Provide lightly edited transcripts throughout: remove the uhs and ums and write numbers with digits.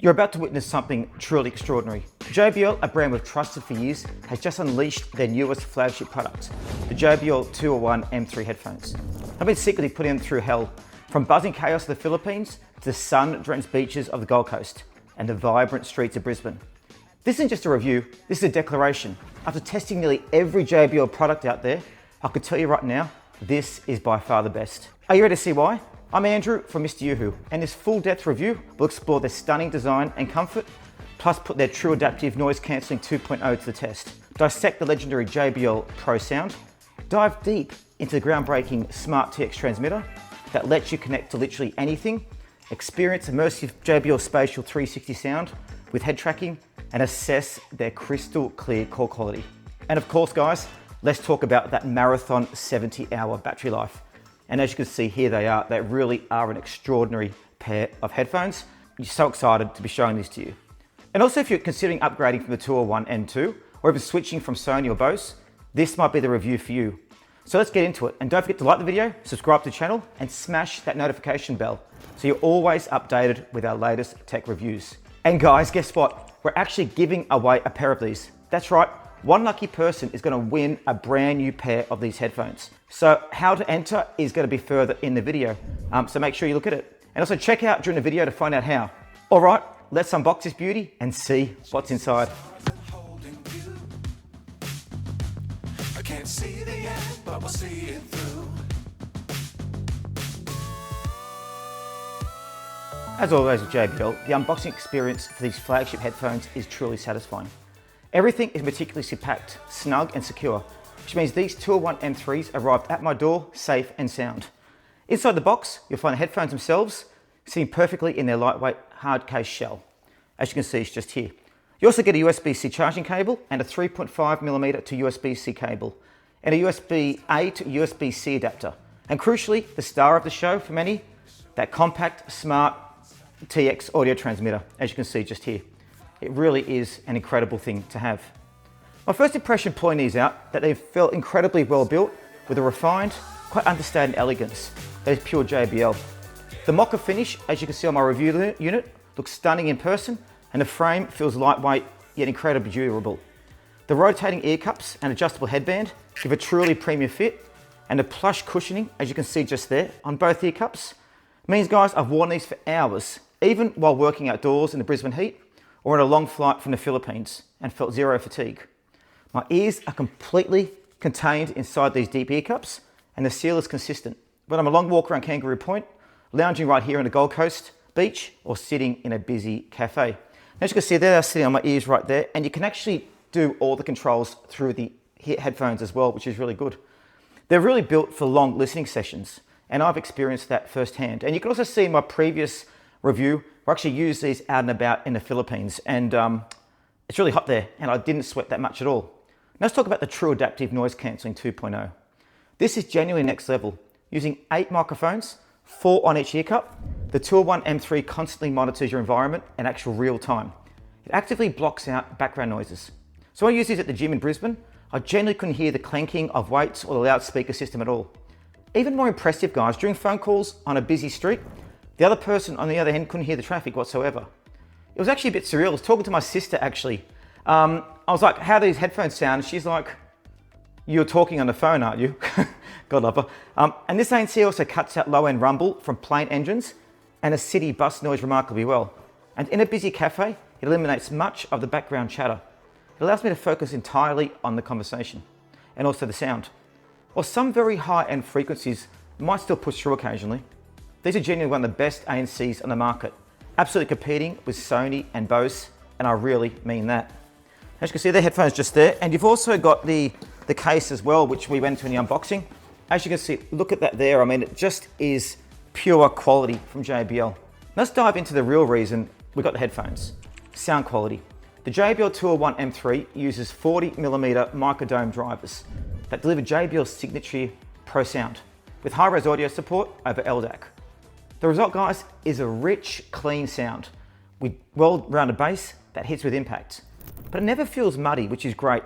You're about to witness something truly extraordinary. JBL, a brand we've trusted for years, has just unleashed their newest flagship product, the JBL 201 M3 headphones. I've been secretly putting them through hell, from buzzing chaos of the Philippines to the sun-drenched beaches of the Gold Coast and the vibrant streets of Brisbane. This isn't just a review, this is a declaration. After testing nearly every JBL product out there, I could tell you right now, this is by far the best. Are you ready to see why? I'm Andrew from Mr. Yoo-Hoo, and this full-depth review will explore their stunning design and comfort, plus put their true adaptive noise cancelling 2.0 to the test, dissect the legendary JBL Pro Sound, dive deep into the groundbreaking Smart TX transmitter that lets you connect to literally anything, experience immersive JBL Spatial 360 sound with head tracking, and assess their crystal clear call quality. And of course, guys, let's talk about that marathon 70-hour battery life. And as you can see, here they are. They really are an extraordinary pair of headphones. You're so excited to be showing this to you. And also, if you're considering upgrading from the 201 M2, or even switching from Sony or Bose, this might be the review for you. So let's get into it. And don't forget to like the video, subscribe to the channel, and smash that notification bell so you're always updated with our latest tech reviews. And guys, guess what? We're actually giving away a pair of these. That's right. One lucky person is going to win a brand new pair of these headphones. So how to enter is going to be further in the video. So make sure you look at it. And also check out during the video to find out how. All right, let's unbox this beauty and see what's inside. I can't see the end, but we'll see it through. As always with JBL, the unboxing experience for these flagship headphones is truly satisfying. Everything is meticulously packed, snug and secure, which means these 201 M3s arrived at my door safe and sound. Inside the box, you'll find the headphones themselves sitting perfectly in their lightweight hard case shell. As you can see, it's just here. You also get a USB-C charging cable and a 3.5mm to USB-C cable, and a USB-A to USB-C adapter. And crucially, the star of the show for many, that compact, smart TX audio transmitter, as you can see just here. It really is an incredible thing to have. My first impression pulling these out, that they felt incredibly well built with a refined, quite understated elegance. That is pure JBL. The mocha finish, as you can see on my review unit, looks stunning in person, and the frame feels lightweight yet incredibly durable. The rotating ear cups and adjustable headband give a truly premium fit, and the plush cushioning, as you can see just there, on both ear cups, means, guys, I've worn these for hours, even while working outdoors in the Brisbane heat, or on a long flight from the Philippines, and felt zero fatigue. My ears are completely contained inside these deep ear cups, and the seal is consistent. Whether I'm a long walk around Kangaroo Point, lounging right here on the Gold Coast beach, or sitting in a busy cafe. As you can see, they're sitting on my ears right there, and you can actually do all the controls through the headphones as well, which is really good. They're really built for long listening sessions, and I've experienced that firsthand. And you can also see in my previous review, we actually used these out and about in the Philippines, and it's really hot there, and I didn't sweat that much at all. Now let's talk about the True Adaptive Noise Cancelling 2.0. This is genuinely next level. Using 8 microphones, 4 on each ear cup, the 201 M3 constantly monitors your environment in actual real time. It actively blocks out background noises. So when I used these at the gym in Brisbane, I generally couldn't hear the clanking of weights or the loudspeaker system at all. Even more impressive, guys, during phone calls on a busy street, the other person on the other end couldn't hear the traffic whatsoever. It was actually a bit surreal. I was talking to my sister, actually. I was like, how do these headphones sound? She's like, you're talking on the phone, aren't you? God love her. And this ANC also cuts out low-end rumble from plane engines and a city bus noise remarkably well. And in a busy cafe, it eliminates much of the background chatter. It allows me to focus entirely on the conversation and also the sound. While some very high-end frequencies might still push through occasionally, these are genuinely one of the best ANCs on the market, absolutely competing with Sony and Bose, and I really mean that. As you can see, the headphones just there, and you've also got the case as well, which we went to in the unboxing. As you can see, look at that there. I mean, it just is pure quality from JBL. Let's dive into the real reason we got the headphones. Sound quality. The JBL 201 M3 uses 40mm microdome drivers that deliver JBL's signature Pro Sound with high-res audio support over LDAC. The result, guys, is a rich, clean sound with well-rounded bass that hits with impact. But it never feels muddy, which is great.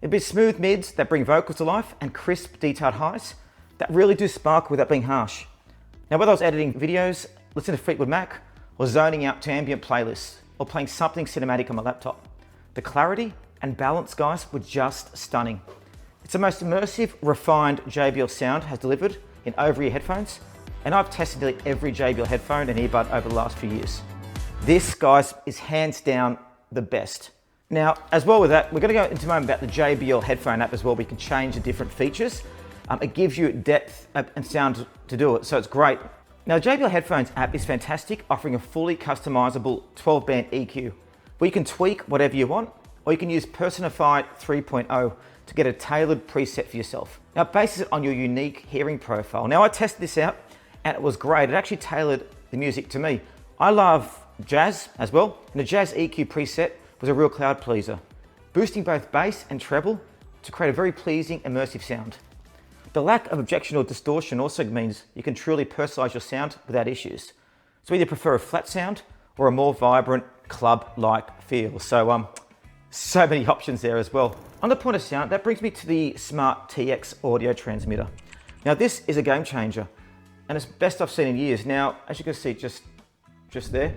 It'd be smooth mids that bring vocals to life and crisp, detailed highs that really do sparkle without being harsh. Now, whether I was editing videos, listening to Fleetwood Mac, or zoning out to ambient playlists, or playing something cinematic on my laptop. The clarity and balance, guys, were just stunning. It's the most immersive, refined JBL sound has delivered in over-ear headphones, and I've tested nearly every JBL headphone and earbud over the last few years. This, guys, is hands down the best. Now, as well with that, we're going to go into a moment about the JBL headphone app as well. We can change the different features. It gives you depth and sound to do it, so it's great. Now, the JBL Headphones app is fantastic, offering a fully customizable 12-band EQ, where you can tweak whatever you want, or you can use Personified 3.0 to get a tailored preset for yourself. Now, it bases it on your unique hearing profile. Now, I tested this out, and it was great. It actually tailored the music to me. I love jazz as well, and the jazz EQ preset was a real crowd pleaser, boosting both bass and treble to create a very pleasing, immersive sound. The lack of objection or distortion also means you can truly personalize your sound without issues. So either prefer a flat sound or a more vibrant club-like feel. So many options there as well. On the point of sound, that brings me to the Smart TX audio transmitter. Now this is a game changer, and it's best I've seen in years. Now, as you can see just there.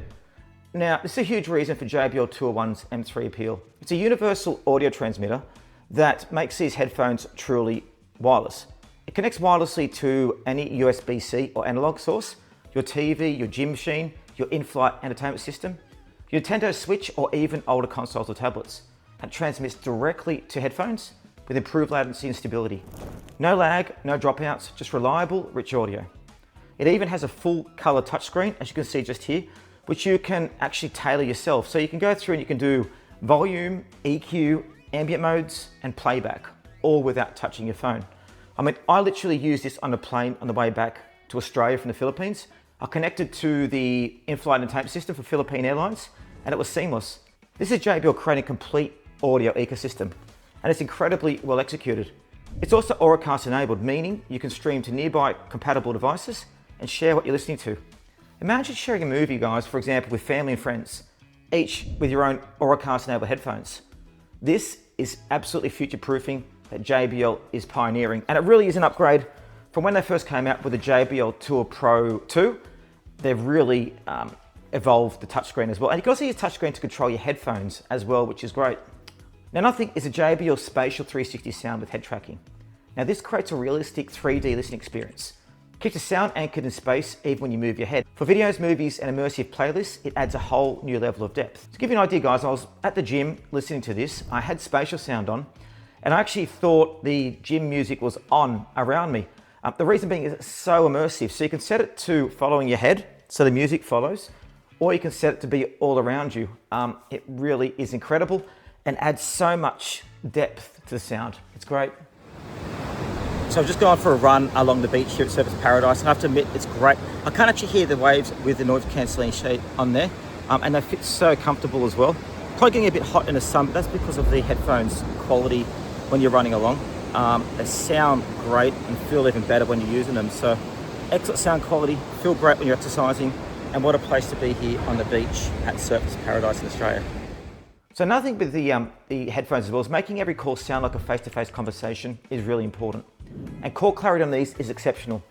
Now, this is a huge reason for JBL 201's M3 appeal. It's a universal audio transmitter that makes these headphones truly wireless. It connects wirelessly to any USB-C or analog source, your TV, your gym machine, your in-flight entertainment system, your Nintendo Switch, or even older consoles or tablets. It transmits directly to headphones with improved latency and stability. No lag, no dropouts, just reliable, rich audio. It even has a full color touchscreen, as you can see just here, which you can actually tailor yourself. So you can go through and you can do volume, EQ, ambient modes, and playback, all without touching your phone. I mean, I literally used this on a plane on the way back to Australia from the Philippines. I connected to the in-flight entertainment system for Philippine Airlines, and it was seamless. This is JBL creating a complete audio ecosystem, and it's incredibly well executed. It's also Auracast enabled, meaning you can stream to nearby compatible devices and share what you're listening to. Imagine sharing a movie, guys, for example, with family and friends, each with your own Auracast enabled headphones. This is absolutely future-proofing that JBL is pioneering, and it really is an upgrade from when they first came out with the JBL Tour Pro 2. They've really evolved the touchscreen as well, and you can also use touchscreen to control your headphones as well, which is great. Now, another thing is a JBL Spatial 360 sound with head tracking. Now, this creates a realistic 3D listening experience. Keeps the sound anchored in space even when you move your head. For videos, movies, and immersive playlists, it adds a whole new level of depth. To give you an idea, guys, I was at the gym listening to this. I had spatial sound on, and I actually thought the gym music was on around me. The reason being is it's so immersive. So you can set it to following your head, so the music follows, or you can set it to be all around you. It really is incredible and adds so much depth to the sound. It's great. So I've just gone for a run along the beach here at Surfers Paradise, and I have to admit, it's great. I can't actually hear the waves with the noise cancelling sheet on there, and they fit so comfortable as well. Probably getting a bit hot in the sun, but that's because of the headphones quality when you're running along. They sound great and feel even better when you're using them. So excellent sound quality, feel great when you're exercising, and what a place to be here on the beach at Surfers Paradise in Australia. So another thing with the headphones as well is making every call sound like a face-to-face conversation is really important. And call clarity on these is exceptional.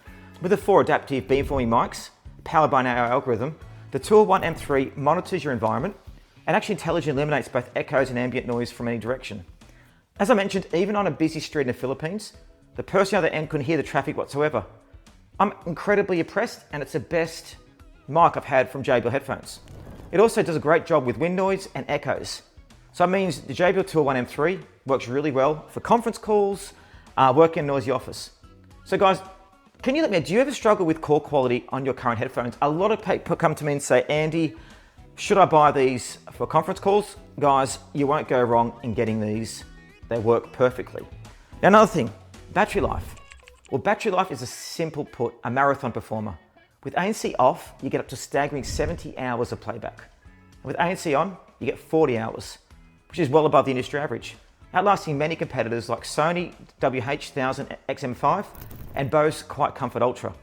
With the 4 adaptive beamforming mics, powered by an AI algorithm, the 201 M3 monitors your environment and actually intelligently eliminates both echoes and ambient noise from any direction. As I mentioned, even on a busy street in the Philippines, the person on the other end couldn't hear the traffic whatsoever. I'm incredibly impressed, and it's the best mic I've had from JBL headphones. It also does a great job with wind noise and echoes. So it means the JBL 201 M3 works really well for conference calls, working in a noisy office. So guys, can you let me know, do you ever struggle with call quality on your current headphones? A lot of people come to me and say, Andy, should I buy these for conference calls? Guys, you won't go wrong in getting these. They work perfectly. Now, another thing, battery life. Well, battery life is a simple put, a marathon performer. With ANC off, you get up to staggering 70 hours of playback. With ANC on, you get 40 hours, which is well above the industry average, outlasting many competitors like Sony WH-1000 XM5 and Bose Quiet Comfort Ultra.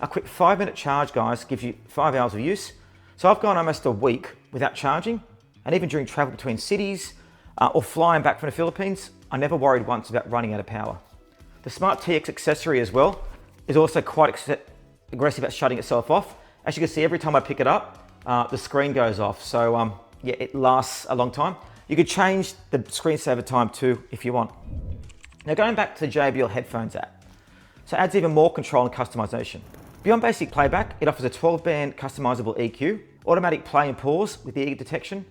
A quick 5-minute charge, guys, gives you 5 hours of use. So I've gone almost a week without charging, and even during travel between cities or flying back from the Philippines, I never worried once about running out of power. The Smart TX accessory as well is also quite aggressive at shutting itself off. As you can see, every time I pick it up, the screen goes off. So yeah, it lasts a long time. You could change the screensaver time too if you want. Now going back to the JBL headphones app. So it adds even more control and customization. Beyond basic playback, it offers a 12-band customizable EQ, automatic play and pause with ear detection,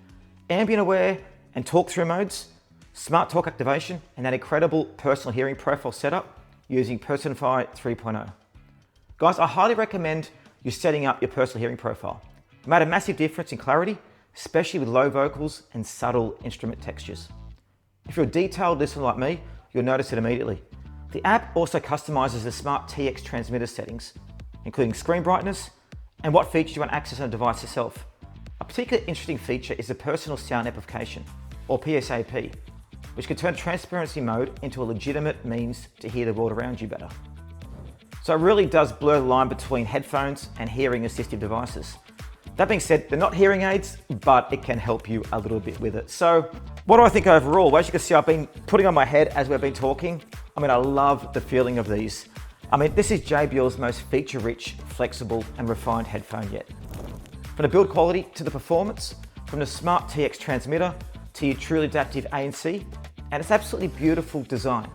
ambient aware and talk-through modes, smart talk activation, and that incredible personal hearing profile setup using Personify 3.0. Guys, I highly recommend you setting up your personal hearing profile. It made a massive difference in clarity, especially with low vocals and subtle instrument textures. If you're a detailed listener like me, you'll notice it immediately. The app also customizes the Smart TX transmitter settings, including screen brightness and what features you want access on the device itself. A particularly interesting feature is the Personal Sound Amplification, or PSAP, which can turn transparency mode into a legitimate means to hear the world around you better. So it really does blur the line between headphones and hearing assistive devices. That being said, they're not hearing aids, but it can help you a little bit with it. So what do I think overall? Well, as you can see, I've been putting on my head as we've been talking. I mean, I love the feeling of these. I mean, this is JBL's most feature-rich, flexible, and refined headphone yet. From the build quality to the performance, from the Smart TX transmitter to your truly adaptive ANC, and it's absolutely beautiful design.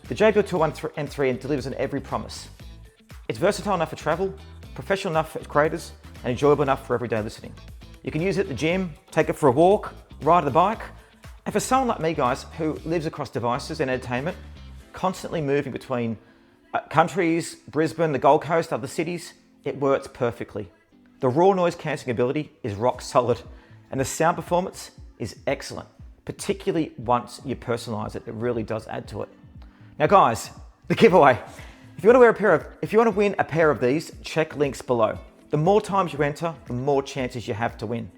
The JBL 201 M3 delivers on every promise. It's versatile enough for travel, professional enough for creators, and enjoyable enough for everyday listening. You can use it at the gym, take it for a walk, ride the bike, and for someone like me, guys, who lives across devices and entertainment, constantly moving between countries, Brisbane, the Gold Coast, other cities, it works perfectly. The raw noise cancelling ability is rock solid, and the sound performance is excellent, particularly once you personalize it. It really does add to it. Now, guys, the giveaway. If you want to win a pair of these, check links below. The more times you enter, the more chances you have to win.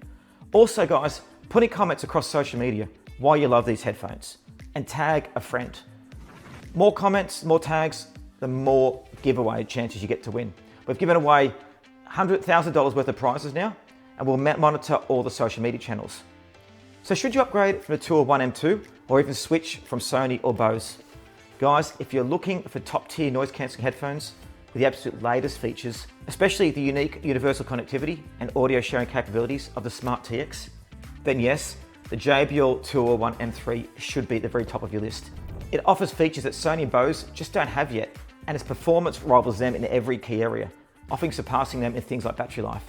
Also, guys, put in comments across social media why you love these headphones and tag a friend. More comments, more tags, the more giveaway chances you get to win. We've given away $100,000 worth of prizes now, and we'll monitor all the social media channels. So should you upgrade from the 201 M2 or even switch from Sony or Bose? Guys, if you're looking for top tier noise cancelling headphones with the absolute latest features, especially the unique universal connectivity and audio sharing capabilities of the Smart TX, then yes, the JBL 201 M3 should be at the very top of your list. It offers features that Sony and Bose just don't have yet, and its performance rivals them in every key area, often surpassing them in things like battery life.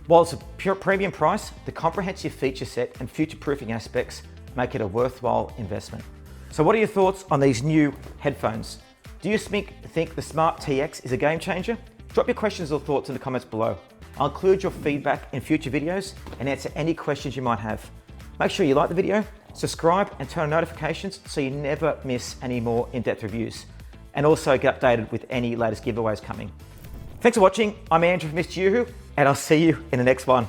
While it's a pure premium price, the comprehensive feature set and future-proofing aspects make it a worthwhile investment. So what are your thoughts on these new headphones? Do you think the Smart TX is a game changer? Drop your questions or thoughts in the comments below. I'll include your feedback in future videos and answer any questions you might have. Make sure you like the video, subscribe and turn on notifications so you never miss any more in-depth reviews. And also get updated with any latest giveaways coming. Thanks for watching. I'm Andrew from Mr. Yoo-Hoo, and I'll see you in the next one.